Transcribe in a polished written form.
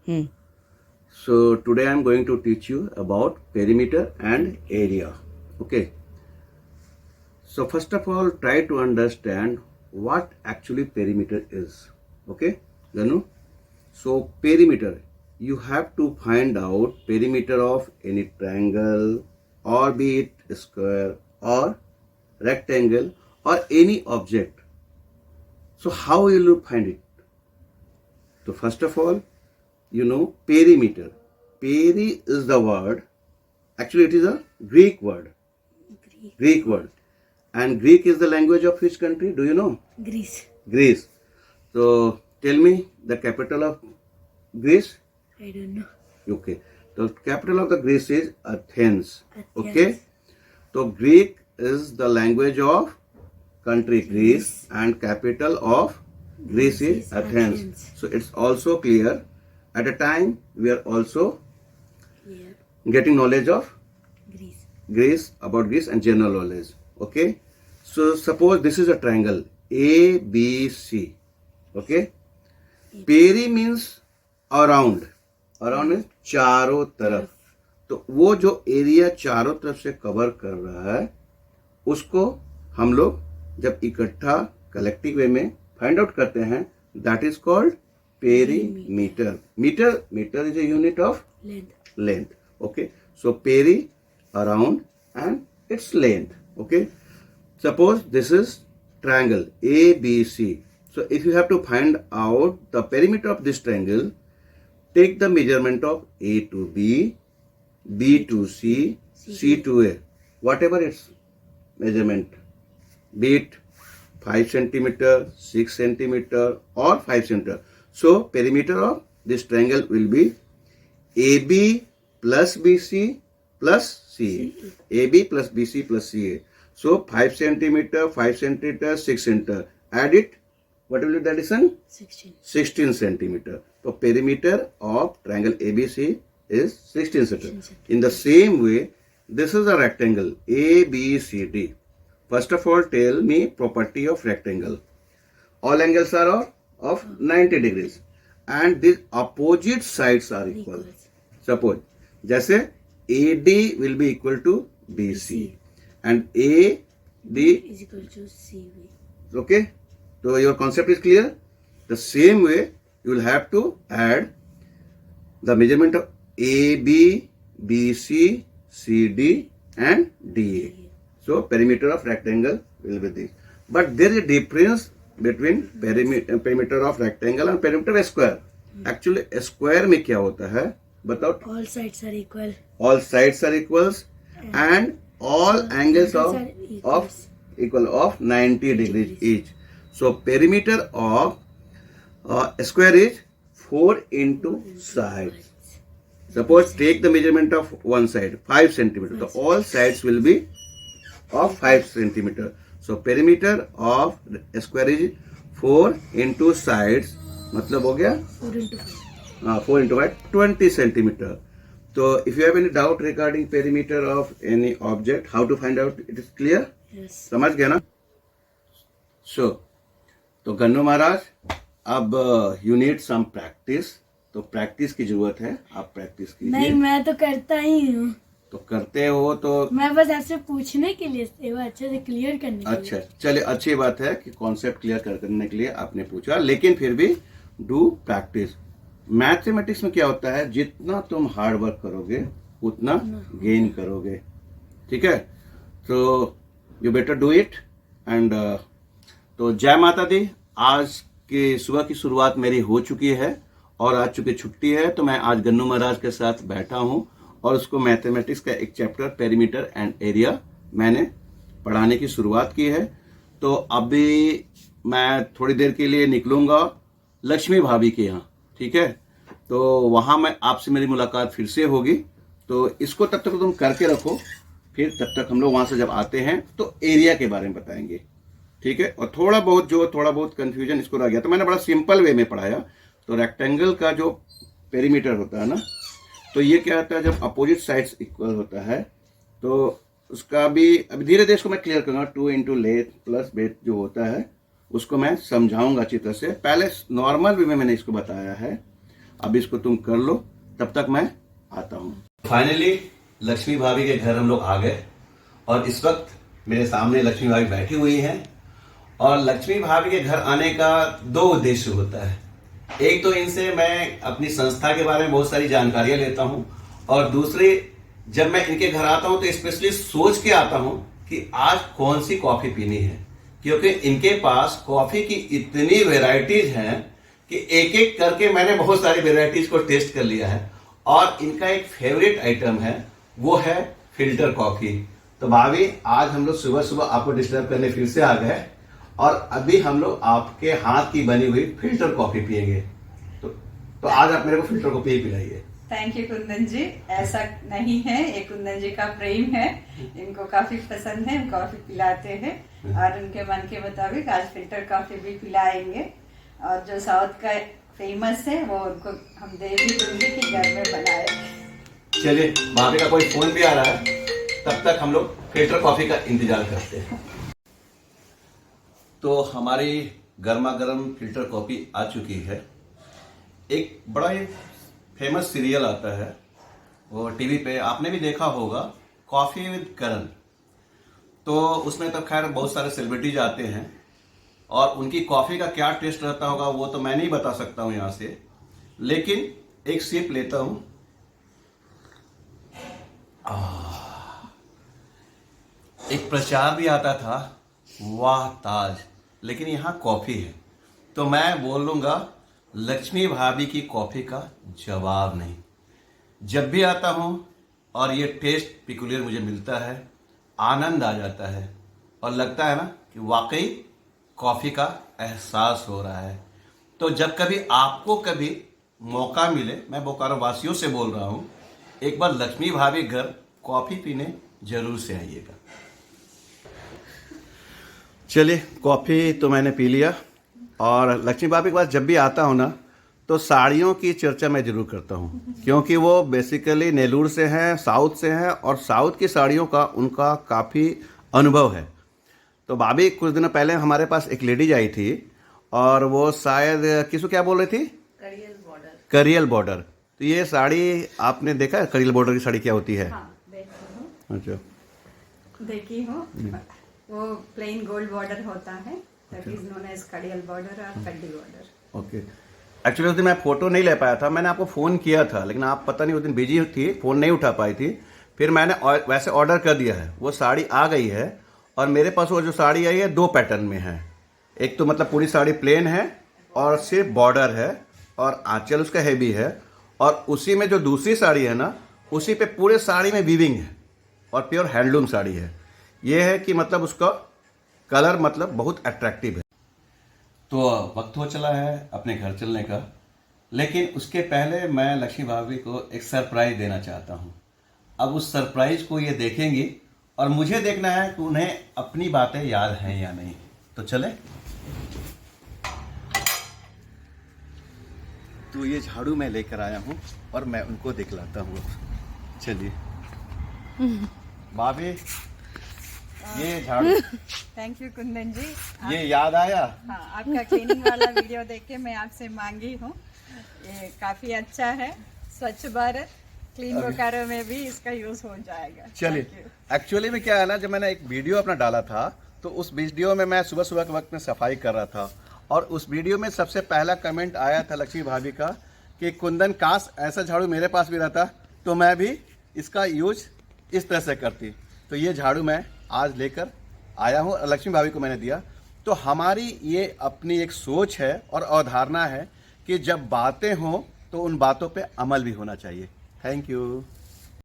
Hmm. So today I am going to teach you about perimeter and area. Okay. So first of all, try to understand what actually perimeter is. Okay, Ganu? So perimeter, you have to find out perimeter of any triangle or be it square or rectangle or any object. So how will you find it? So first of all, perimeter. Peri is the word. Actually, it is a Greek word. Greek word. And Greek is the language of which country? Do you know? Greece. Greece. So tell me the capital of Greece. I don't know. Okay. The capital of the Greece is Athens. Athens. Okay. So Greek is the language of country Greece and capital of Greece is Athens. So it's also clear. At a time we are also getting knowledge of Greece, about Greece and general knowledge. Okay. So suppose this is a triangle A, B, C. Okay. Peri means around. Around means चारों तरफ. तो वो जो area चारों तरफ से cover कर रहा है उसको हम लोग जब इकट्ठा कलेक्टिव वे में फाइंड आउट करते हैं that is called perimeter. Metre is a unit of length. Okay. So peri around and its length. Okay. Suppose this is triangle ABC. So if you have to find out the perimeter of this triangle, take the measurement of A to B, B to C, C to A. Whatever its measurement, be it 5 centimeter, 6 centimeter or 5 centimeter. So perimeter of this triangle will be AB plus BC plus CA. AB plus BC plus CA. So 5 centimeter, 5 centimeter, 6 centimeter. Add it. What will be the addition? 16 centimeter. So perimeter of triangle ABC is 16 centimeter. In the same way, this is a rectangle ABCD. First of all, tell me property of rectangle. All angles are of 90 degrees and the opposite sides are equal. Suppose, जैसे AD will be equal to BC and AD is equal to CB. Okay. So your concept is clear. The same way you will have to add the measurement of AB, BC, CD and DA. So perimeter of rectangle will be this. But there is a difference between perimeter of rectangle and perimeter of square. Actually square में क्या होता है बताओ? All sides are equal. All sides are equals and all angles of equal of 90 degrees each. So perimeter of square is 4 into sides. Suppose take the measurement of one side 5 centimeter. So all sides will be of 5 centimeter. So perimeter of square is 4 into sides. मतलब हो गया 4 into 5 20 centimeter. So if you have any doubt regarding perimeter of any object, how to find out, it is clear? Yes. समझ गया ना? So तो गन्नू महाराज अब you need some practice. तो practice की जरूरत है. आप प्रैक्टिस कीजिए. नहीं, मैं तो करता ही हूँ. तो करते हो तो मैं बस आपसे पूछने के लिए, अच्छे से क्लियर करने के लिए. अच्छा चलिए, अच्छी बात है कि कॉन्सेप्ट क्लियर करने के लिए आपने पूछा, लेकिन फिर भी डू प्रैक्टिस. मैथमेटिक्स में क्या होता है, जितना तुम हार्ड वर्क करोगे उतना गेन करोगे. ठीक है. तो you better do it. And तो जय माता दी. आज की सुबह की शुरुआत मेरी हो चुकी है और आज चूंकि छुट्टी है तो मैं आज गन्नू महाराज के साथ बैठा हूं और उसको मैथमेटिक्स का एक चैप्टर पेरीमीटर एंड एरिया मैंने पढ़ाने की शुरुआत की है. तो अभी मैं थोड़ी देर के लिए निकलूंगा लक्ष्मी भाभी के यहाँ. ठीक है. तो वहां मैं आपसे मेरी मुलाकात फिर से होगी. तो इसको तब तक तुम करके रखो, फिर तब तक हम लोग वहां से जब आते हैं तो एरिया के बारे में बताएंगे. ठीक है. और थोड़ा बहुत कंफ्यूजन इसको रह गया तो मैंने बड़ा सिंपल वे में पढ़ाया. तो रेक्टेंगल का जो पेरीमीटर होता है ना, तो ये क्या होता है, जब अपोजिट साइड्स इक्वल होता है तो उसका भी अभी धीरे धीरे इसको मैं क्लियर करूंगा. 2 इंटू लेंथ प्लस ब्रेथ जो होता है उसको मैं समझाऊंगा अच्छी तरह से. पहले नॉर्मल वे में मैंने इसको बताया है. अब इसको तुम कर लो, तब तक मैं आता हूँ। फाइनली लक्ष्मी भाभी के घर हम लोग आ गए और इस वक्त मेरे सामने लक्ष्मी भाभी बैठी हुई हैं। और लक्ष्मी भाभी के घर आने का दो उद्देश्य होता है। एक तो इनसे मैं अपनी संस्था के बारे में बहुत सारी जानकारियां लेता हूं, और दूसरे जब मैं इनके घर आता हूं तो स्पेशली सोच के आता हूं कि आज कौन सी कॉफी पीनी है, क्योंकि इनके पास कॉफी की इतनी वेराइटीज हैं कि एक एक करके मैंने बहुत सारी वेराइटीज को टेस्ट कर लिया है। और इनका एक फेवरेट आइटम है, वो है फिल्टर कॉफी। तो भाभी आज हम लोग सुबह सुबह आपको डिस्टर्ब करने फिर से आ गए, और अभी हम लोग आपके हाथ की बनी हुई फिल्टर कॉफी पियेंगे। तो आज आप मेरे को फिल्टर कॉफी ही पिलाइए। Thank you Kundan ji. ऐसा नहीं है, ये कुंदन जी का प्रेम है, इनको काफी पसंद है, कॉफी पिलाते हैं और उनके मन के मुताबिक आज फिल्टर कॉफी भी पिलाएंगे। और जो साउथ का फेमस है वो उनको हम दे भी दूंगे कि घर में बनाए। चलिए, भाभी का कोई फोन भी आ रहा है, तब तक हम लोग फिल्टर कॉफी का इंतजार करते हैं। तो हमारी गर्मा गर्म फिल्टर कॉफी आ चुकी है। एक बड़ा ही फेमस सीरियल आता है, वो टीवी पे आपने भी देखा होगा, कॉफी विद करण। तो उसमें तो खैर बहुत सारे सेलिब्रिटीज आते हैं, और उनकी कॉफी का क्या टेस्ट रहता होगा वो तो मैं नहीं बता सकता हूं यहां से, लेकिन एक सिप लेता हूं। एक प्रचार भी आता था, वाह ताज, लेकिन यहां कॉफी है, तो मैं बोल लूंगा लक्ष्मी भाभी की कॉफी का जवाब नहीं। जब भी आता हूं और ये टेस्ट पिकुलियर मुझे मिलता है, आनंद आ जाता है और लगता है ना कि वाकई कॉफी का एहसास हो रहा है। तो जब कभी आपको कभी मौका मिले, मैं बोकारो वासियों से बोल रहा हूं, एक बार लक्ष्मी भाभी घर कॉफी पीने जरूर से आइएगा। चलिए, कॉफी तो मैंने पी लिया, और लक्ष्मी भाभी के पास जब भी आता हूँ ना तो साड़ियों की चर्चा मैं जरूर करता हूँ, क्योंकि वो बेसिकली नेल्लूर से हैं, साउथ से हैं, और साउथ की साड़ियों का उनका काफ़ी अनुभव है। तो भाभी कुछ दिनों पहले हमारे पास एक लेडीज आई थी, और वो शायद किसको क्या बोल रही थी, करियल बॉर्डर। करियल बॉर्डर। तो ये साड़ी आपने देखा है, करियल बॉर्डर की साड़ी क्या होती है? हाँ, देखी हूँ। अच्छा, देखी हूँ। वो प्लेन गोल्ड बॉर्डर होता है, that is known as kadiyal border और कड्डी बॉर्डर। ओके। एक्चुअली उस दिन मैं फोटो नहीं ले पाया था, मैंने आपको फ़ोन किया था, लेकिन आप पता नहीं उस दिन बिजी थी, फ़ोन नहीं उठा पाई थी। फिर मैंने वैसे ऑर्डर कर दिया है, वो साड़ी आ गई है, और मेरे पास वो जो साड़ी आई है दो पैटर्न में है। एक तो मतलब पूरी साड़ी प्लेन है और सिर्फ बॉर्डर है, और आंचल उसका हैवी है, और उसी में जो दूसरी साड़ी है ना, उसी पे पूरे साड़ी में वीविंग है और प्योर हैंडलूम साड़ी है। ये है कि मतलब उसका कलर मतलब बहुत अट्रैक्टिव है। तो वक्त हो चला है अपने घर चलने का, लेकिन उसके पहले मैं लक्ष्मी भाभी को एक सरप्राइज देना चाहता हूँ। अब उस सरप्राइज को ये देखेंगी, और मुझे देखना है कि उन्हें अपनी बातें याद हैं या नहीं। तो चले। तो ये झाड़ू मैं लेकर आया हूँ, और मैं उनको दिखलाता हूँ। चलिए भाभी, ये झाड़ू। थैंक यू कुंदन जी। ये याद आया? हाँ, आपका क्लीनिंग वाला वीडियो देख के मैं आपसे मांगी हूँ। ये काफी अच्छा है, स्वच्छ भारत क्लीन बोकारो में भी इसका यूज हो जाएगा। चलिए, एक्चुअली में क्या है ना, जब मैंने एक वीडियो अपना डाला था, तो उस वीडियो में मैं सुबह सुबह के वक्त में सफाई कर रहा था, और उस वीडियो में सबसे पहला कमेंट आया था लक्ष्मी भाभी का कि कुंदन, काश ऐसा झाड़ू मेरे पास भी रहता तो मैं भी इसका यूज इस तरह से करती। तो ये झाड़ू मैं आज लेकर आया हूँ, लक्ष्मी भाभी को मैंने दिया। तो हमारी ये अपनी एक सोच है और अवधारणा है कि जब बातें हों तो उन बातों पे अमल भी होना चाहिए। Thank you.